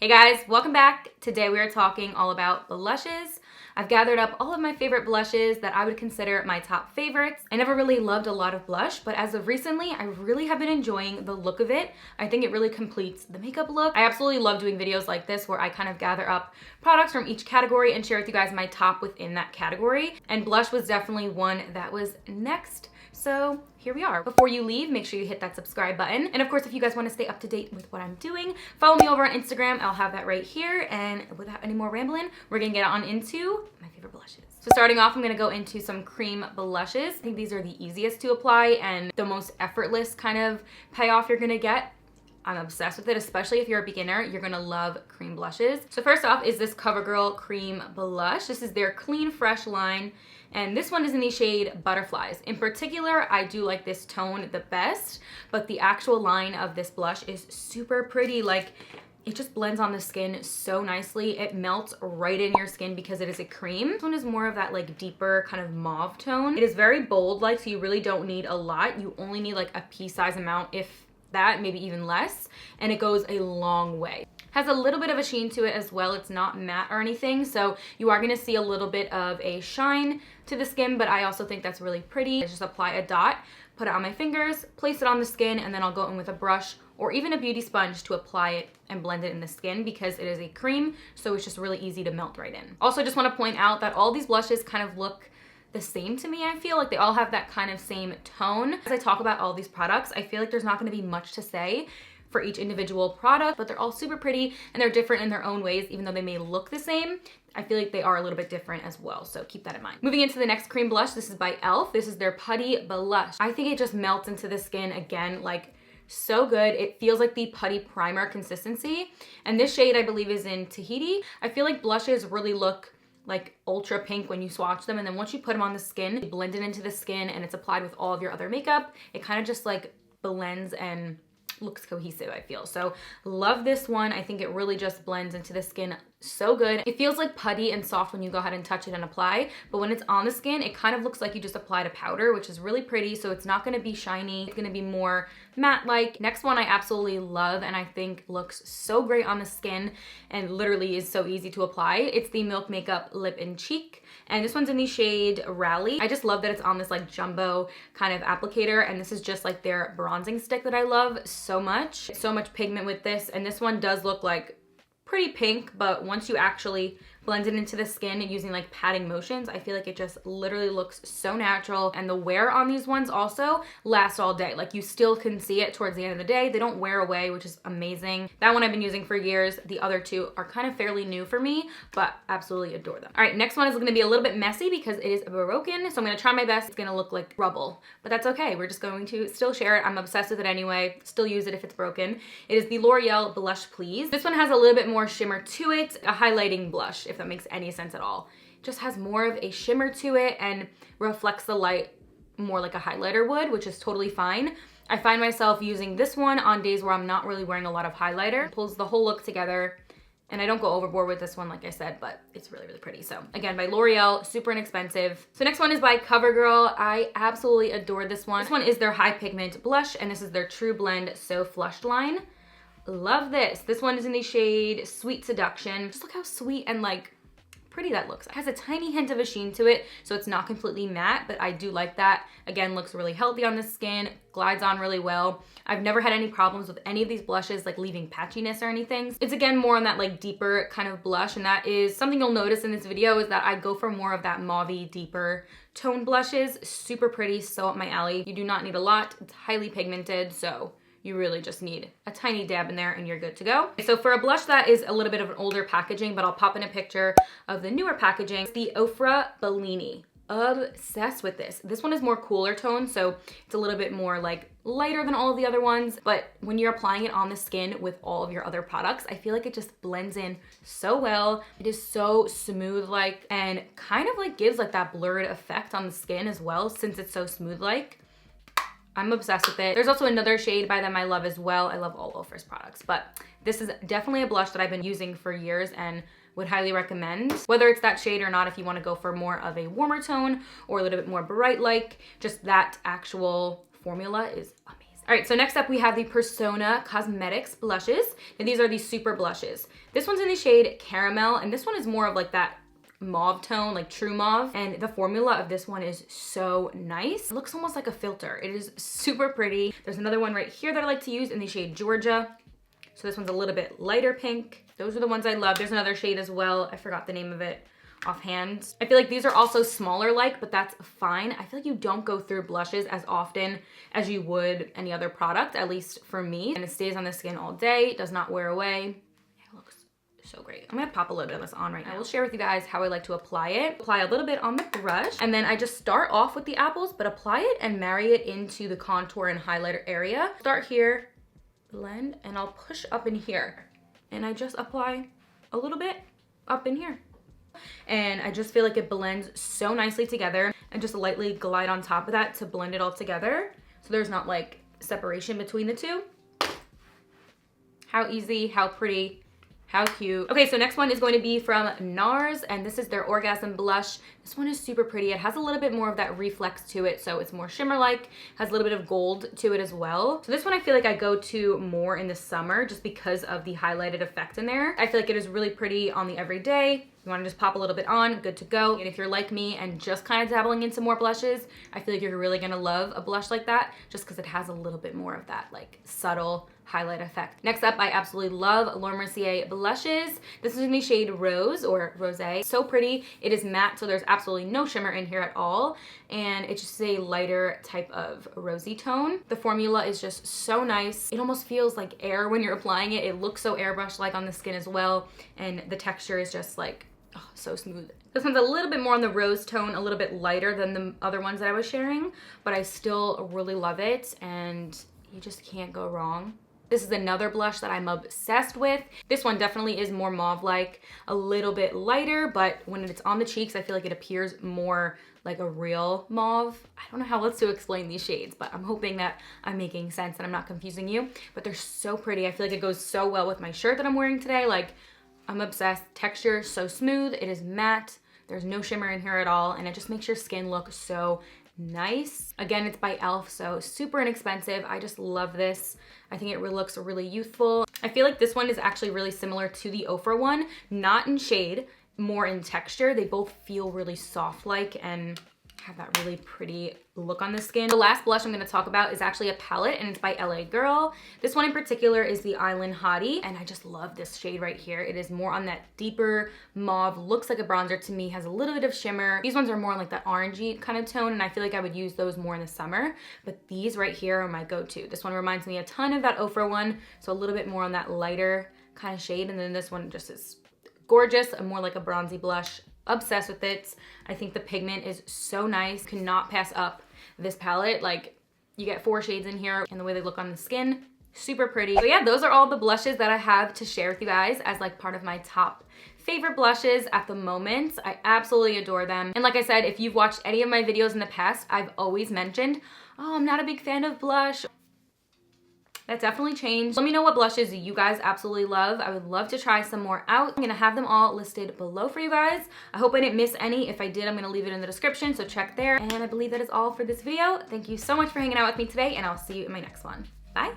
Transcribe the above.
Hey guys, welcome back. Today we are talking all about blushes. I've gathered up all of my favorite blushes that I would consider my top favorites. I never really loved a lot of blush, but as of recently, I really have been enjoying the look of it. I think it really completes the makeup look. I absolutely love doing videos like this where I kind of gather up products from each category and share with you guys my top within that category. And blush was definitely one that was next. So here we are. Before you leave, make sure you hit that subscribe button. And of course, if you guys want to stay up to date with what I'm doing, follow me over on Instagram. I'll have that right here. And without any more rambling, we're gonna get on into my favorite blushes. So starting off, I'm gonna go into some cream blushes. I think these are the easiest to apply and the most effortless kind of payoff you're gonna get. I'm obsessed with it, especially if you're a beginner. You're gonna love cream blushes. So first off is this CoverGirl Cream Blush. This is their Clean Fresh line. And this one is in the shade Butterflies. In particular, I do like this tone the best, but the actual line of this blush is super pretty. Like, it just blends on the skin so nicely. It melts right in your skin because it is a cream. This one is more of that like deeper kind of mauve tone. It is very bold like, so you really don't need a lot. You only need like a pea-size amount, if that, maybe even less, and it goes a long way. Has a little bit of a sheen to it as well. It's not matte or anything, so you are gonna see a little bit of a shine to the skin, but I also think that's really pretty. I just apply a dot, put it on my fingers, place it on the skin, and then I'll go in with a brush or even a beauty sponge to apply it and blend it in the skin because it is a cream, so it's just really easy to melt right in. Also, just wanna point out that all these blushes kind of look the same to me. I feel like they all have that kind of same tone. As I talk about all these products, I feel like there's not gonna be much to say for each individual product, but they're all super pretty and they're different in their own ways. Even though they may look the same, I feel like they are a little bit different as well, so keep that in mind. Moving into the next cream blush, this is by e.l.f. This is their Putty Blush. I think it just melts into the skin again, like so good. It feels like the putty primer consistency, and this shade I believe is in Tahiti. I feel like blushes really look like ultra pink when you swatch them, and then once you put them on the skin, you blend it into the skin and it's applied with all of your other makeup. It kind of just like blends and looks cohesive, I feel. So love this one. I think it really just blends into the skin so good. It feels like putty and soft when you go ahead and touch it and apply, but when it's on the skin, it kind of looks like you just applied a powder, which is really pretty. So it's not gonna be shiny. It's gonna be more matte-like. Next one I absolutely love and I think looks so great on the skin and literally is so easy to apply. It's the Milk Makeup Lip and Cheek. And this one's in the shade Rally. I just love that it's on this like jumbo kind of applicator, and this is just like their bronzing stick that I love so much. So much pigment with this, and this one does look like pretty pink, but once you actually blend it into the skin using like patting motions, I feel like it just literally looks so natural. And the wear on these ones also lasts all day. Like you still can see it towards the end of the day. They don't wear away, which is amazing. That one I've been using for years. The other two are kind of fairly new for me, but absolutely adore them. All right, next one is gonna be a little bit messy because it is broken. So I'm gonna try my best. It's gonna look like rubble, but that's okay. We're just going to still share it. I'm obsessed with it anyway. Still use it if it's broken. It is the L'Oreal Blush Please. This one has a little bit more shimmer to it, a highlighting blush, if that makes any sense at all. It just has more of a shimmer to it and reflects the light more like a highlighter would, which is totally fine. I find myself using this one on days where I'm not really wearing a lot of highlighter. It pulls the whole look together, and I don't go overboard with this one, like I said, but it's really, really pretty. So again, by L'Oreal, super inexpensive. So next one is by CoverGirl. I absolutely adore this one. This one is their High Pigment Blush, and this is their True Blend So Flushed line. Love this. This one is in the shade Sweet Seduction. Just look how sweet and like pretty that looks. It has a tiny hint of a sheen to it, so it's not completely matte, but I do like that. Again, looks really healthy on the skin, glides on really well. I've never had any problems with any of these blushes like leaving patchiness or anything. It's again more on that like deeper kind of blush, and that is something you'll notice in this video is that I go for more of that mauvey, deeper tone blushes. Super pretty, so up my alley. You do not need a lot. It's highly pigmented, so you really just need a tiny dab in there and you're good to go. So for a blush that is a little bit of an older packaging, but I'll pop in a picture of the newer packaging, it's the OFRA Bellini. Obsessed with this. This one is more cooler tone, so it's a little bit more like lighter than all of the other ones, but when you're applying it on the skin with all of your other products, I feel like it just blends in so well. It is so smooth like, and kind of like gives like that blurred effect on the skin as well since it's so smooth like. I'm obsessed with it. There's also another shade by them I love as well. I love all OFRA's products, but this is definitely a blush that I've been using for years and would highly recommend. Whether it's that shade or not, if you want to go for more of a warmer tone or a little bit more bright like, just that actual formula is amazing. All right, so next up we have the Persona Cosmetics blushes. And these are the super blushes. This one's in the shade Caramel, and this one is more of like that mauve tone, like true mauve. And the formula of this one is so nice. It looks almost like a filter. It is super pretty. There's another one right here that I like to use in the shade Georgia. So this one's a little bit lighter pink. Those are the ones I love. There's another shade as well. I forgot the name of it offhand. I feel like these are also smaller like, but that's fine. I feel like you don't go through blushes as often as you would any other product, at least for me. And it stays on the skin all day, does not wear away. It looks so great. I'm gonna pop a little bit of this on right now. I will share with you guys how I like to apply it. Apply a little bit on the brush, and then I just start off with the apples, but apply it and marry it into the contour and highlighter area. Start here, blend, and I'll push up in here. And I just apply a little bit up in here. And I just feel like it blends so nicely together, and just lightly glide on top of that to blend it all together so there's not like separation between the two. How easy, how pretty, how cute. Okay, so next one is going to be from NARS, and this is their Orgasm Blush. This one is super pretty. It has a little bit more of that reflex to it, so it's more shimmer-like, has a little bit of gold to it as well. So this one I feel like I go to more in the summer just because of the highlighted effect in there. I feel like it is really pretty on the everyday. You wanna just pop a little bit on, good to go. And if you're like me and just kind of dabbling into more blushes, I feel like you're really gonna love a blush like that just because it has a little bit more of that like subtle highlight effect. Next up, I absolutely love Laura Mercier blushes. This is in the shade Rose or Rosé. So pretty. It is matte, so there's absolutely no shimmer in here at all. And it's just a lighter type of rosy tone. The formula is just so nice. It almost feels like air when you're applying it. It looks so airbrush-like on the skin as well. And the texture is just like, oh, so smooth. This one's a little bit more on the rose tone, a little bit lighter than the other ones that I was sharing, but I still really love it, and you just can't go wrong. This is another blush that I'm obsessed with. This one definitely is more mauve-like, a little bit lighter, but when it's on the cheeks, I feel like it appears more like a real mauve. I don't know how else to explain these shades, but I'm hoping that I'm making sense and I'm not confusing you, but they're so pretty. I feel like it goes so well with my shirt that I'm wearing today. Like, I'm obsessed. Texture so smooth. It is matte. There's no shimmer in here at all, and it just makes your skin look so nice. Again, it's by e.l.f., so super inexpensive. I just love this. I think it looks really youthful. I feel like this one is actually really similar to the OFRA one, not in shade, more in texture. They both feel really soft-like and have that really pretty look on the skin. The last blush I'm gonna talk about is actually a palette, and it's by LA Girl. This one in particular is the Island Hottie, and I just love this shade right here. It is more on that deeper mauve, looks like a bronzer to me, has a little bit of shimmer. These ones are more on like that orangey kind of tone, and I feel like I would use those more in the summer, but these right here are my go-to. This one reminds me a ton of that OFRA one, so a little bit more on that lighter kind of shade, and then this one just is gorgeous, more like a bronzy blush. Obsessed with it. I think the pigment is so nice. Cannot pass up this palette. Like, you get 4 shades in here, and the way they look on the skin, super pretty. So yeah, those are all the blushes that I have to share with you guys as like part of my top favorite blushes at the moment. I absolutely adore them. And like I said, if you've watched any of my videos in the past, I've always mentioned, oh, I'm not a big fan of blush. That definitely changed. Let me know what blushes you guys absolutely love. I would love to try some more out. I'm gonna have them all listed below for you guys. I hope I didn't miss any. If I did, I'm gonna leave it in the description, so check there. And I believe that is all for this video. Thank you so much for hanging out with me today, and I'll see you in my next one. Bye.